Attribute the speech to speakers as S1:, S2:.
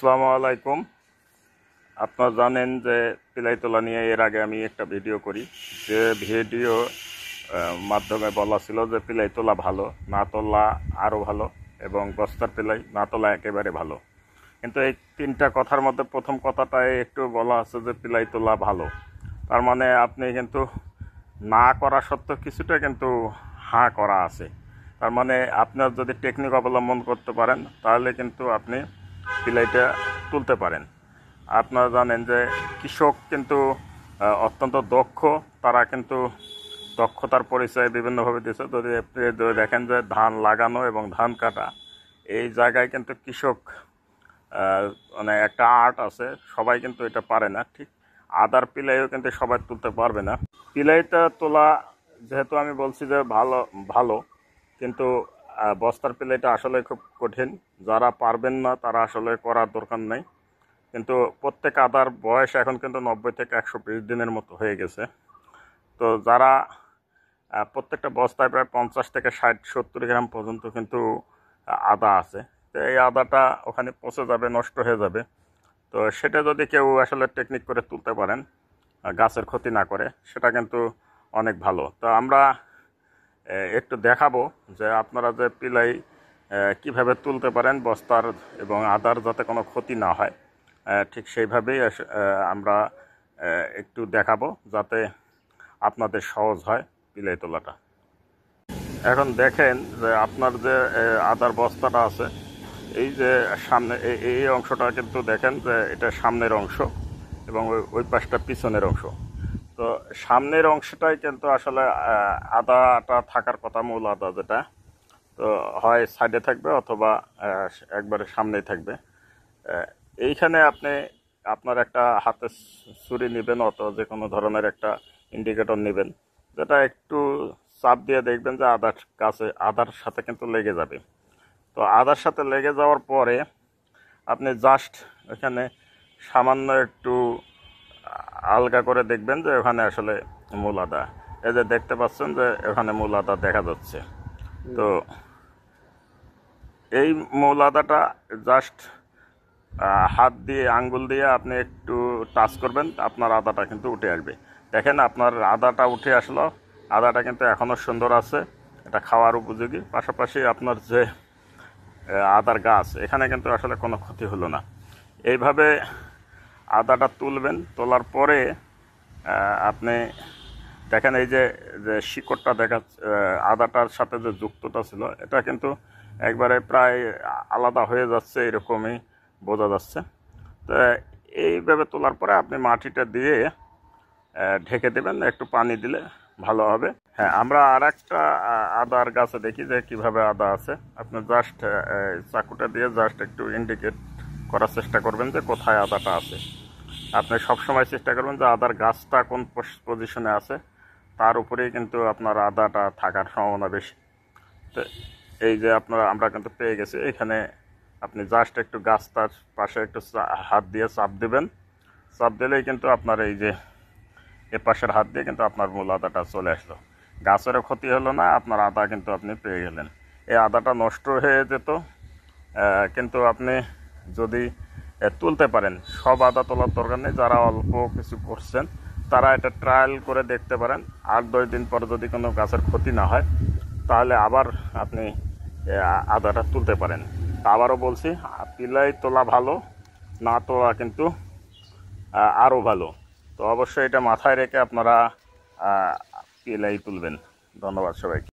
S1: আসসালামু আলাইকুম। আপনারা জানেন যে পিলাই তোলা নিয়ে এর আগে আমি একটা ভিডিও করি, যে ভিডিও মাধ্যমে বলা ছিল যে পিলাই তোলা ভালো, না তোলা আরও ভালো, এবং বস্তার পিলাই না তোলা একেবারে ভালো। কিন্তু এই তিনটা কথার মধ্যে প্রথম কথাটায় একটু বলা আছে যে পিলাই তোলা ভালো, তার মানে আপনি কিন্তু না করা সত্ত্বেও কিছুটা কিন্তু হাঁ করা আছে। তার মানে আপনার যদি টেকনিক অবলম্বন করতে পারেন তাহলে কিন্তু আপনি পিলাইটা তুলতে পারেন। আপনারা জানেন যে কৃষক কিন্তু অত্যন্ত দক্ষ, তারা কিন্তু দক্ষতার পরিচয় বিভিন্নভাবে দিচ্ছে। যদি আপনি দেখেন যে ধান লাগানো এবং ধান কাটা, এই জায়গায় কিন্তু কৃষক মানে একটা আর্ট আছে, সবাই কিন্তু এটা পারে না। ঠিক আদার পিলাইও কিন্তু সবাই তুলতে পারবে না। পিলাইটা তোলা যেহেতু আমি বলছি যে ভালো ভালো, কিন্তু বস্তার পিলাইটা আসলে খুব কঠিন। যারা পারবেন না তারা আসলে করার দরকার নেই। কিন্তু প্রত্যেক আদার বয়স এখন কিন্তু 90 থেকে 120 দিনের মতো হয়ে গেছে। তো যারা প্রত্যেকটা বস্তায় প্রায় 50 থেকে 60-70 গ্রাম পর্যন্ত কিন্তু আদা আছে, তো এই আদাটা ওখানে পচে যাবে, নষ্ট হয়ে যাবে। তো সেটা যদি কেউ আসলে টেকনিক করে তুলতে পারেন, গাছের ক্ষতি না করে, সেটা কিন্তু অনেক ভালো। তো আমরা একটু দেখাবো যে আপনারা যে পিলাই কিভাবে তুলতে পারেন বস্তার এবং আদার, যাতে কোনো ক্ষতি না হয়। ঠিক সেইভাবেই আমরা একটু দেখাবো, যাতে আপনাদের সহজ হয় পিলাই তোলাটা। এখন দেখেন যে আপনার যে আদার বস্তাটা আছে, এই যে সামনে এই অংশটা কিন্তু দেখেন যে এটা সামনের অংশ এবং ওই পাশটা পিছনের অংশ। তো সামনের অংশটাই কিন্তু আসলে আদাটা থাকার কথা, মূল আদা যেটা, তো হয় সাইডে থাকবে অথবা একবারে সামনেই থাকবে। এইখানে আপনি আপনার একটা হাতে ছুরি নেবেন, অথবা যে কোনো ধরনের একটা ইন্ডিকেটর নেবেন, যেটা একটু চাপ দিয়ে দেখবেন যে আদার সাথে কিন্তু লেগে যাবে। তো আদার সাথে লেগে যাওয়ার পরে আপনি জাস্ট এখানে সামান্য একটু আলগা করে দেখবেন যে ওখানে আসলে মূল আদা, এই যে দেখতে পাচ্ছেন যে ওখানে মূল আদা দেখা যাচ্ছে। তো এই মূল আদাটা জাস্ট হাত দিয়ে, আঙ্গুল দিয়ে আপনি একটু টাচ করবেন, আপনার আদাটা কিন্তু উঠে আসবে। দেখেন আপনার আদাটা উঠে আসলো, আদাটা কিন্তু এখনও সুন্দর আছে, এটা খাওয়ার উপযোগী। পাশাপাশি আপনার যে আদার গাছ, এখানে কিন্তু আসলে কোনো ক্ষতি হলো না। এইভাবে আদাটা তুলবেন, তোলার পরে আপনি দেখেন এই যে শিকড়টা দেখা, আদাটার সাথে যে যুক্তটা ছিল, এটা কিন্তু একবারে প্রায় আলাদা হয়ে যাচ্ছে, এরকমই বোঝা যাচ্ছে। তো এইভাবে তোলার পরে আপনি মাটিটা দিয়ে ঢেকে দেবেন, একটু পানি দিলে ভালো হবে। হ্যাঁ, আমরা আর একটা আদার গাছে দেখি যে কিভাবে আদা আছে। আপনি জাস্ট চাকুটা দিয়ে জাস্ট একটু ইন্ডিকেট করার চেষ্টা করবেন যে কোথায় আদাটা আছে। আপনি সবসময় চেষ্টা করবেন যে আদার গাছটা কোন পজিশনে আছে, তার উপরেই কিন্তু আপনার আদাটা থাকার সম্ভাবনা বেশি। তো এই যে আমরা কিন্তু পেয়ে গেছি, এখানে আপনি জাস্ট একটু গাছটার পাশে একটু হাত দিয়ে চাপ দেবেন, চাপ দিলেই কিন্তু আপনার এই যে এ পাশের হাত দিয়ে কিন্তু আপনার মূল আদাটা চলে আসলো। গাছেরও ক্ষতি হলো না, আপনার আদা কিন্তু আপনি পেয়ে গেলেন। এই আদাটা নষ্ট হয়ে যেত, কিন্তু আপনি যদি তুলতে পারেন, সব আদা তোলার দরকার নেই। যারা অল্প কিছু করছেন তারা এটা ট্রায়াল করে দেখতে পারেন। 8-10 দিন পরে যদি কোনো গাছের ক্ষতি না হয়, তাহলে আবার আপনি আদাটা তুলতে পারেন। আবারও বলছি, পিলাই তোলা ভালো, না তোলা কিন্তু আরও ভালো। তো অবশ্যই এটা মাথায় রেখে আপনারা পিলাই তুলবেন। ধন্যবাদ সবাইকে।